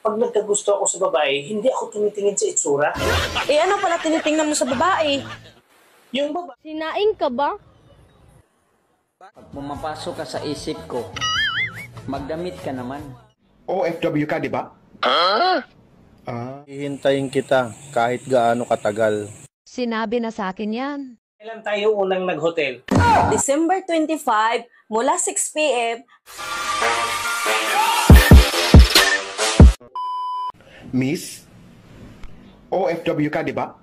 pag nagkagusto ako sa babae, hindi ako tumitingin sa itsura. Eh ano pala tinitingnan mo sa babae? Yung babae, Sinaing ka ba? Pag pumapasok ka sa isip ko, magdamit ka naman. OFW ka, di ba? Hihintayin kita kahit gaano katagal. Sinabi na sa akin yan. kailan tayo unang nag-hotel? December 25 mula 6 p.m. Miss? OFW ka, di ba?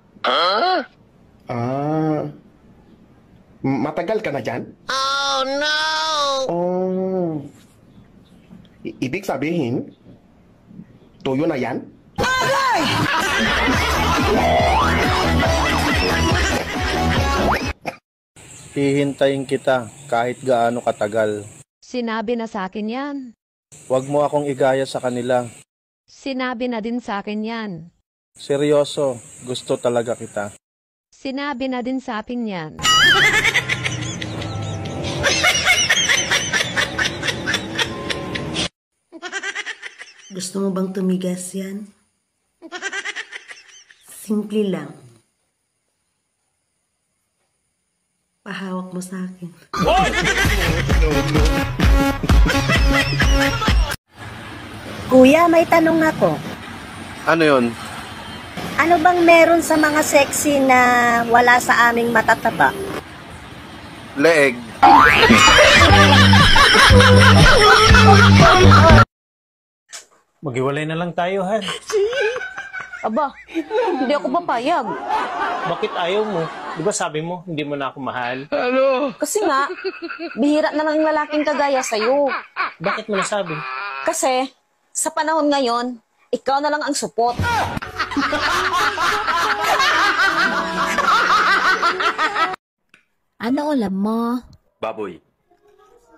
Matagal ka na dyan? Oh, no! Oh. Ibig sabihin, tuyo na yan? Hihintayin kita kahit gaano katagal. Sinabi na sa akin yan. Huwag mo akong igaya sa kanila. Sinabi na din sa akin yan. Seryoso, gusto talaga kita. Sinabi na din sa akin yan. Gusto mo bang tumigas yan? Simple lang. Pahawak mo sa akin. Kuya, may tanong ako. Ano yon? Ano bang meron sa mga sexy na wala sa aming matataba? Leeg. Maghiwalay na lang tayo, Han. Aba, hindi ako papayag. Bakit ayaw mo? Di ba sabi mo, hindi mo na ako mahal? Kasi nga, bihira na lang lalaking kagaya sa'yo. Bakit mo nasabi? Kasi, sa panahon ngayon, ikaw na lang ang supot. Ano ulam mo? Baboy.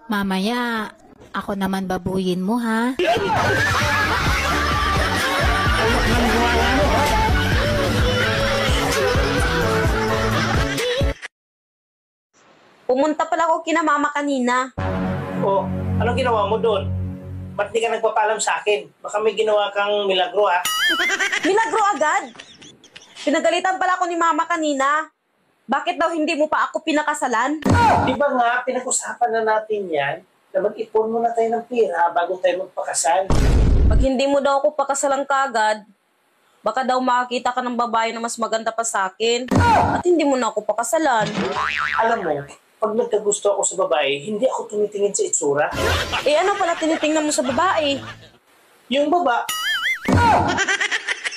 Mamaya, ako naman babuyin mo ha? Pumunta pala ako kina mama kanina. O, anong ginawa mo doon? Ba't di ka nagpapaalam sa akin? Baka may ginawa kang milagro, ha? Milagro agad. Pinagalitan pala ako ni mama kanina. Bakit daw hindi mo pa ako pinakasalan? Di ba nga, pinag-usapan na natin yan na mag-ipon muna tayo ng pera bago tayo magpakasal. Pag hindi mo daw ako pakasalang kaagad, baka daw makakita ka ng babae na mas maganda pa sa akin. At hindi mo na ako pakasalan. Alam mo, pag nagkagusto ako sa babae, hindi ako tumitingin sa itsura. Eh ano pala tinitingnan mo sa babae? Yung baba,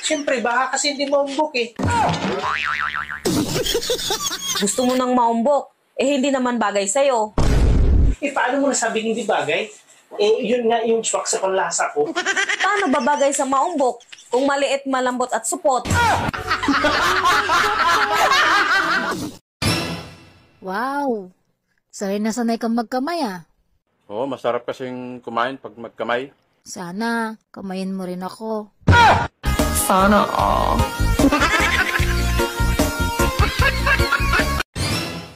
siyempre, baka kasi hindi mo umbok eh. Gusto mo nang maumbok, eh hindi naman bagay sa'yo. Eh, paano mo nasabing hindi bagay? Eh, yun nga yung swak sa panlasa ko. Paano ba bagay sa maumbok kung maliit, malambot at supot? Wow! Sanay na sanay kang magkamay ah. Oo, masarap kasing kumain pag magkamay. Sana, kamayin mo rin ako. Sana all.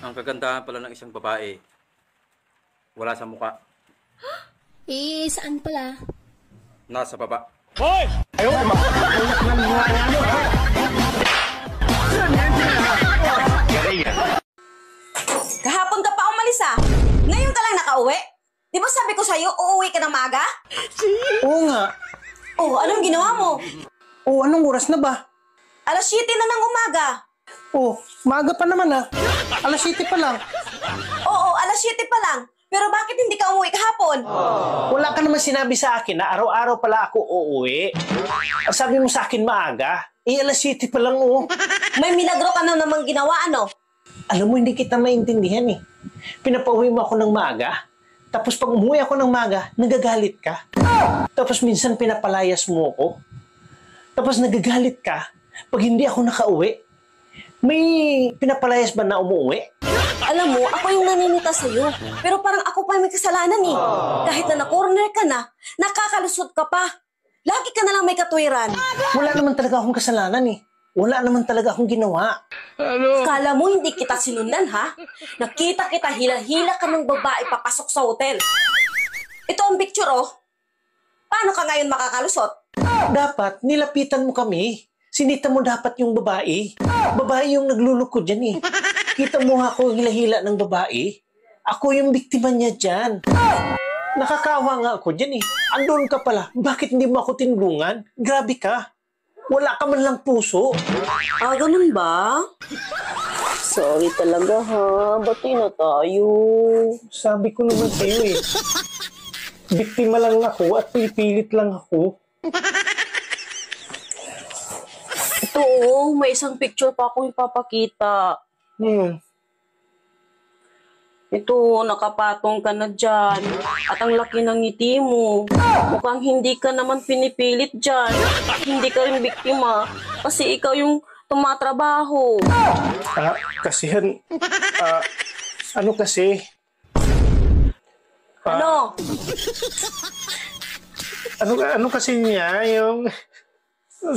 Ang kagandahan pala ng isang babae, wala sa muka, Saan pala? nasa baba. Kahapon ka pa umalis ah. Ngayon ka lang nakauwi. Di ba sabi ko sa'yo, uuwi ka ng maaga? Oo nga. Oh, anong ginawa mo? Oo, anong oras na ba? Alas 7 na ng umaga. Oo, maaga pa naman ah. Alas 7 pa lang. Oo, alas 7 pa lang. Pero bakit hindi ka umuwi kahapon? Wala ka naman sinabi sa akin na araw-araw pala ako uuwi. Ang sabi mo sa akin maaga, eh alas 7 pa lang oh. May milagro ka na namang ginawa, ano? Alam mo, hindi kita maintindihan eh. Pinapauwi mo ako ng maaga, tapos pag umuwi ako ng maaga, nagagalit ka. Tapos minsan pinapalayas mo ako. Tapos nagagalit ka pag hindi ako nakauwi. May pinapalayas ba na umuwi? Alam mo, ako yung naninita sa'yo. Pero parang ako pa may kasalanan eh. Kahit na na-corner ka na, nakakalusot ka pa. Lagi ka na lang may katwiran. Wala naman talaga akong kasalanan eh. Wala naman talaga akong ginawa. Kala mo hindi kita sinundan, ha? Nakita kita hila-hila ka ng babae papasok sa hotel. Ito ang picture, oh. Paano ka ngayon makakalusot? Dapat, nilapitan mo kami. Sinita mo dapat yung babae. Babae yung nagluloko dyan eh. Kita mo nga ako hila-hila ng babae. Ako yung biktima niya dyan. Nakakawa nga ako dyan eh. Andun ka pala. Bakit hindi mo ako tinulungan? Grabe ka. Wala ka man lang puso. Ah, ganun ba? Sorry talaga ha. Bati na tayo. Sabi ko naman sa'yo eh. Biktima lang ako at pipilit lang ako. Ito may isang picture pa akong ipapakita. Ito, nakapatong ka na dyan. At ang laki ng ngiti mo. Mukhang hindi ka naman pinipilit dyan. Hindi ka rin biktima. Kasi ikaw yung tumatrabaho. Ano kasi? Ano? Ano kasi niya yung...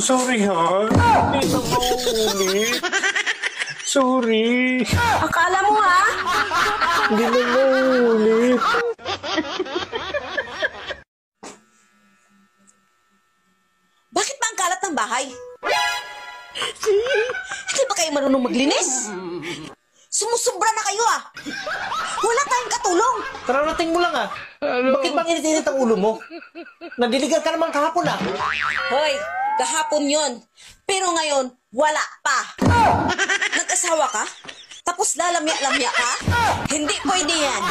Sorry ha. Hindi na maulit. Sorry. Akala mo ha? Hindi na maulit. Bakit ba ang kalat ng bahay? Hindi ba kayo marunong maglinis? Sumusubra na kayo ah! Wala tayong katulong! Kararating mo lang ah. Bakit bang init-init ang ulo mo? Nandiligan ka naman kahapon ah. Hoy, kahapon yon. Pero ngayon, wala pa. Nag-asawa ka? Tapos lalamya-lamya ka? Hindi pwede yan.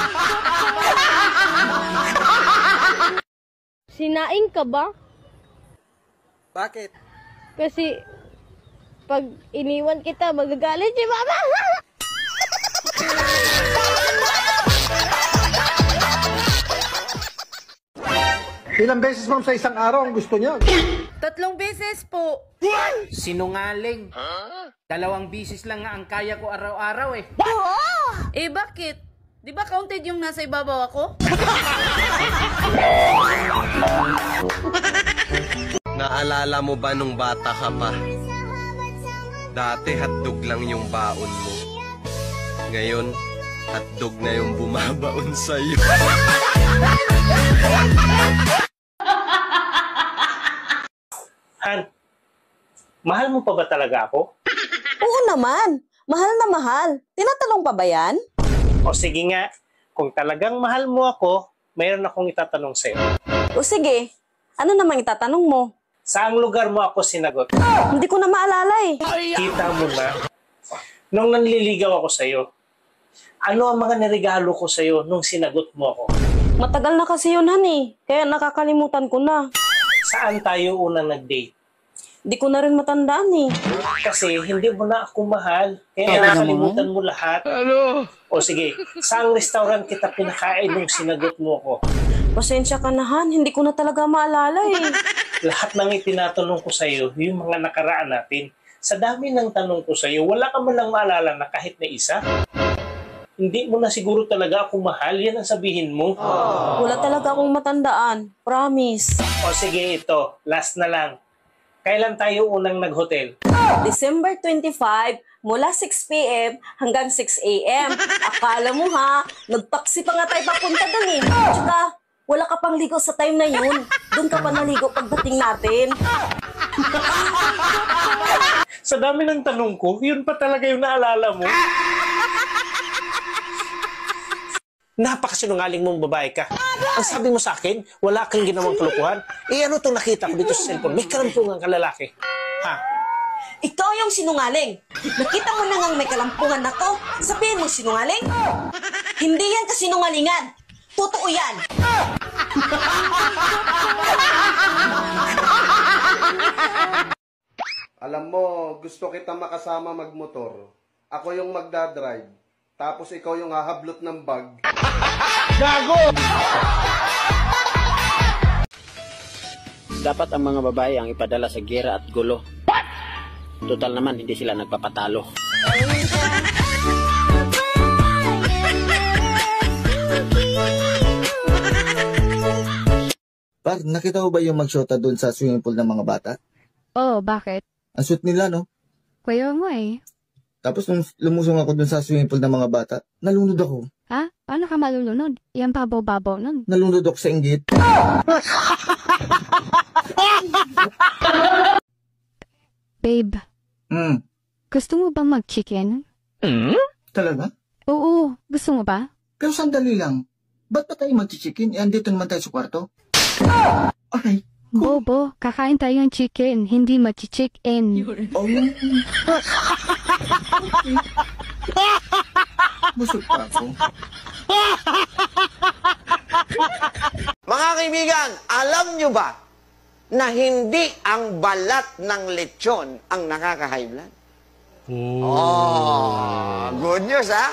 Sinaing ka ba? Bakit? Kasi pag iniwan kita, magagalit si mama. Ilang beses ma'am sa isang araw ang gusto niya? 3 beses po. Sinungaling. 2 bisis lang nga ang kaya ko araw-araw eh. Eh bakit? Di ba counted yung nasa ibabaw ako? Naalala mo ba nung bata ka pa? Dati hotdog lang yung baon mo. Ngayon, hotdog na yung bumabaon sa'yo. Han, mahal mo pa ba talaga ako? Oo naman. Mahal na mahal. Tinatanong pa ba yan? O sige nga, kung talagang mahal mo ako, mayroon akong itatanong sa'yo. O sige, ano namang itatanong mo? Saang lugar mo ako sinagot? Hindi ko na maalala eh. Kita mo na. Nung nanliligaw ako sa'yo, ano ang mga niregalo ko sa'yo nung sinagot mo ako? Matagal na kasi yun, honey. Kaya nakakalimutan ko na. Saan tayo unang nag-date? Di ko na rin matandaan eh. Kasi hindi mo na ako mahal. Kaya nakalimutan mo lahat. Ano? O sige, saang restaurant kita pinakain nung sinagot mo ako? Pasensya ka na, Han. Hindi ko na talaga maalala eh. Lahat ng itinatanong ko sa'yo, yung mga nakaraan natin. Sa dami ng tanong ko sa'yo, wala ka man lang maalala na kahit na isa? Hindi mo na siguro talaga ako mahal, yan ang sabihin mo. Wala talaga akong matandaan. Promise. O sige, ito. Last na lang. Kailan tayo unang nag-hotel? December 25, mula 6 p.m. hanggang 6 a.m. Akala mo ha, nagtaksi pa nga tayo papunta dun eh. Tsaka, wala ka pang ligo sa time na yun. Doon ka pa naligo pagdating natin. Sa dami ng tanong ko, yun pa talaga yung naalala mo. Napakasinungaling mong babae ka. Ang sabi mo sa akin, wala kang ginawang kalokohan. Eh ano itong nakita ko dito sa cellphone? May kalampungan ka lalaki. Ha? Ikaw yung sinungaling. Nakita mo na ngang may kalampungan ako. Sabihin mo sinungaling? Hindi yan kasinungalingan. Totoo yan. Alam mo, gusto kita makasama magmotor. Ako yung magdadrive. Tapos ikaw yung hahablot ng bag. Gago! Dapat ang mga babae ang ipadala sa gera at gulo. Total naman, hindi sila nagpapatalo. Par, nakita mo ba yung magshota doon sa swimming pool ng mga bata? Oh, bakit? Ang sweet nila, no? Kuya mo eh. Tapos nung lumusong ako doon sa swimming pool ng mga bata, nalunod ako. Ha? Paano ka malulunod? Yan babaw-babaw nun. Nalunod ako sa inggit. Babe, gusto mo bang mag-chicken? Talaga? Oo, gusto mo ba? Pero sandali lang. Ba't pa tayo mag-chicken? Eh, andito naman tayo sa kwarto. Okay. Bobo, kakain tayo ng chicken, hindi mag-chicken. Oh. Busog pa ako. Mga kaibigan, alam nyo ba na hindi ang balat ng lechon ang nakaka-high blood? Oh, good news, ha?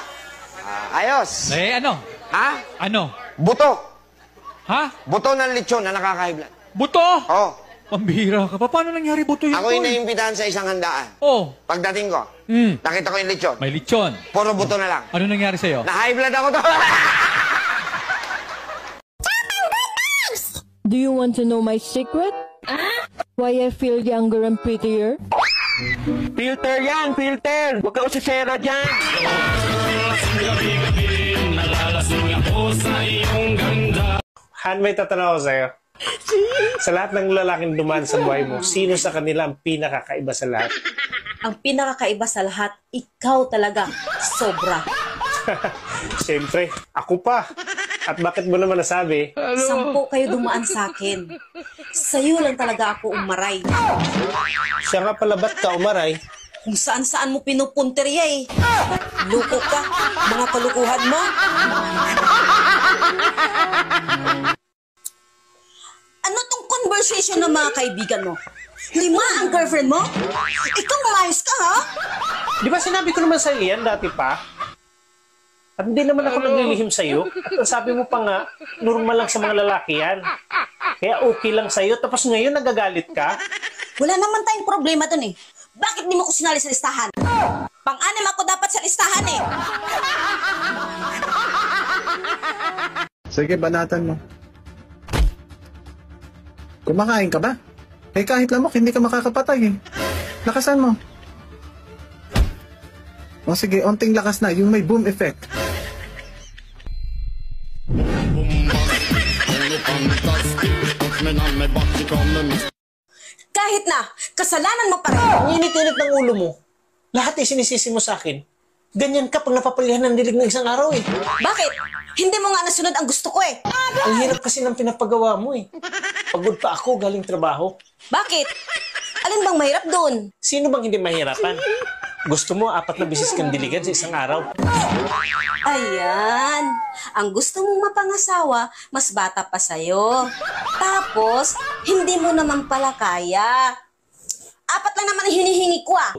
Ayos. Eh, ano? Ha? Ano? Buto. Ha? Buto ng lechon na nakaka-high blood. Buto? Oo. Pambihira ka pa. Paano nangyari buto yun? Ako yung tol? naimbitahan sa isang handaan. Oh. Pagdating ko, nakita ko yung lechon. May lechon. Puro buto na lang. Ano nangyari sa'yo? Na-high blood ako to. Do you want to know my secret? Why I feel younger and prettier? Filter yan, filter. Huwag ka usisera dyan. Han, may tatanong ako sa'yo. Sa lahat ng lalaking dumaan sa buhay mo, sino sa kanila ang pinakakaiba sa lahat? Ang pinakakaiba sa lahat, ikaw talaga. Sobra. Siyempre, ako pa. At bakit mo naman nasabi? 10 kayo dumaan sa akin. Sa'yo lang talaga ako umaray. Siya nga pala, ba't ka umaray? Kung saan-saan mo pinupunteriya eh. Luko ka. Mga kalukuhan mo. Ano tong conversation ng mga kaibigan mo? 5 ang girlfriend mo? Ikaw umayos ka, ha? Di ba sinabi ko naman sa'yo yan dati pa? At hindi naman ako naglilihim sa'yo. At ang sabi mo pa nga, normal lang sa mga lalaki yan. Kaya okay lang sa'yo. Tapos ngayon nagagalit ka? Wala naman tayong problema dun eh. Bakit di mo ko sinali sa listahan? Pang-anim ako dapat sa listahan eh. Sige, banatan mo. Kumakain ka ba? Eh kahit lamok, hindi ka makakapatay eh. Lakasan mo. O sige, onting lakas na, yung may boom effect. Kahit na, kasalanan mo pa rin. Ang init-init ng ulo mo. Lahat ay sinisisi mo sa akin. Ganyan ka pag napapalihan ng dilig ng isang araw eh. Bakit? Hindi mo nga nasunod ang gusto ko eh. Ang hirap kasi ng pinapagawa mo eh. Pagod pa ako galing trabaho. Bakit? Alin bang mahirap doon? Sino bang hindi mahirapan? Gusto mo 4 na bisis kang diligan sa isang araw. Ayan. Ang gusto mong mapangasawa, mas bata pa sa'yo. Tapos, hindi mo naman pala kaya. 4 lang naman ang hinihingi ko ah.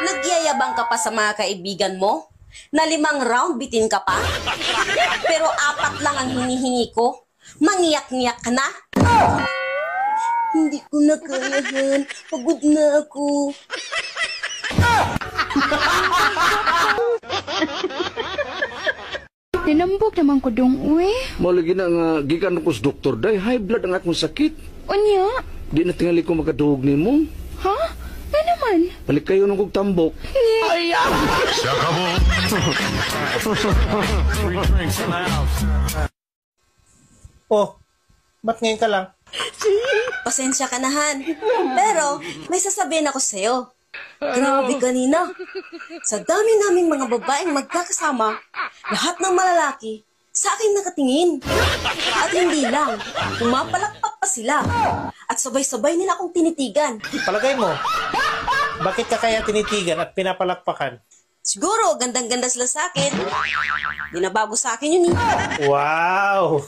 Nagyayabang ka pa sa mga kaibigan mo? Na 5 round bitin ka pa? Pero 4 lang ang hinihingi ko? Mangiyak-ngiyak ka na? Hindi ko na kayahan. Pagod na ako. Tinambok naman ko dong, uwi. Malagi na nga, gikan ko sa doktor day, high blood ang akong sakit. Unya? Di na tingali ko makaduhog ni mo. Ha? Na naman? Balik kayo ng kong tambok. Oh, ba't ngayon ka lang? Pasensya ka na, Han. Pero, may sasabihin ako sa'yo. Grabe kanina. Sa dami naming mga babaeng magkakasama, lahat ng malalaki, sa akin nakatingin. At hindi lang, pumapalakpak pa sila. At sabay-sabay nila akong tinitigan. Palagay mo, bakit ka kaya tinitigan at pinapalakpakan? Siguro, gandang-ganda sila sa akin. Di na bago sa akin yun eh. Wow!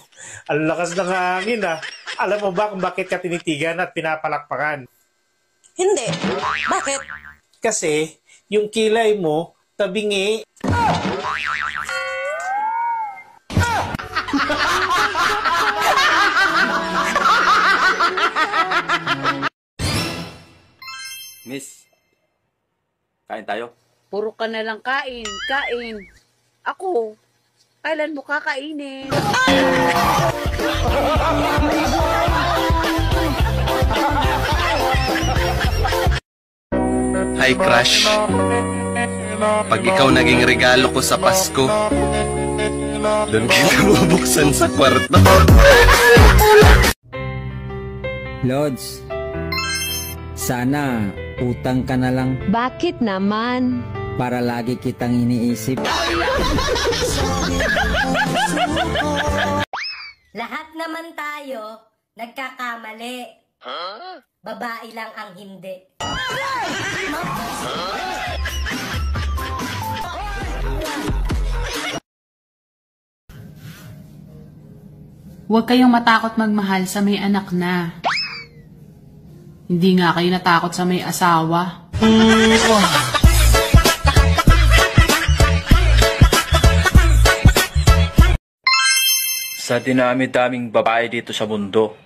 Ang lakas ng hangin ah. Alam mo ba kung bakit ka tinitigan at pinapalakpakan? Hindi. Bakit? Kasi, yung kilay mo, tabingi. Miss, kain tayo. Puro ka na lang kain, kain. Ako, kailan mo kakainin? Hi, crush. Pag ikaw naging regalo ko sa Pasko, doon kita bubuksan sa kwarto. Lods, sana utang ka na lang Bakit naman? para lagi kitang iniisip. Lahat naman tayo nagkakamali. Babae lang ang hindi. Huwag kayong matakot magmahal sa may anak na. Hindi nga kayo natakot sa may asawa. Sa dinami-daming babae dito sa mundo,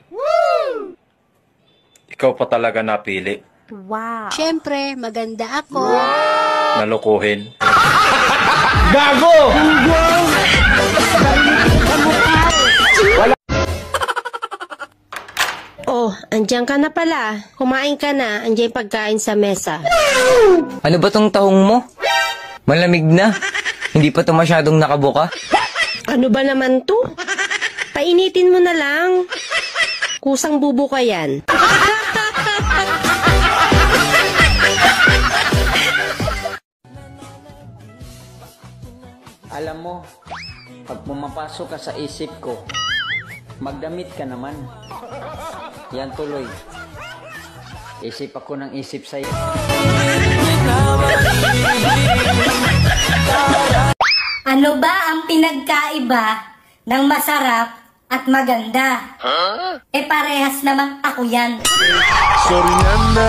ikaw pa talaga napili. Wow. Siyempre, maganda ako. Nalokohin. Gago! Oh, andyan ka na pala. Kumain ka na, andyan yung pagkain sa mesa. Ano ba tong tahong mo? Malamig na. Hindi pa to masyadong nakabuka. Ano ba naman to? Painitin mo na lang. Kusang bubuka yan. Alam mo, pag pumapasok ka sa isip ko, magdamit ka naman. Yan tuloy. Isip ako ng isip sa'yo. Ano ba ang pinagkaiba ng masarap at maganda? Eh parehas namang ako yan. Sorry na,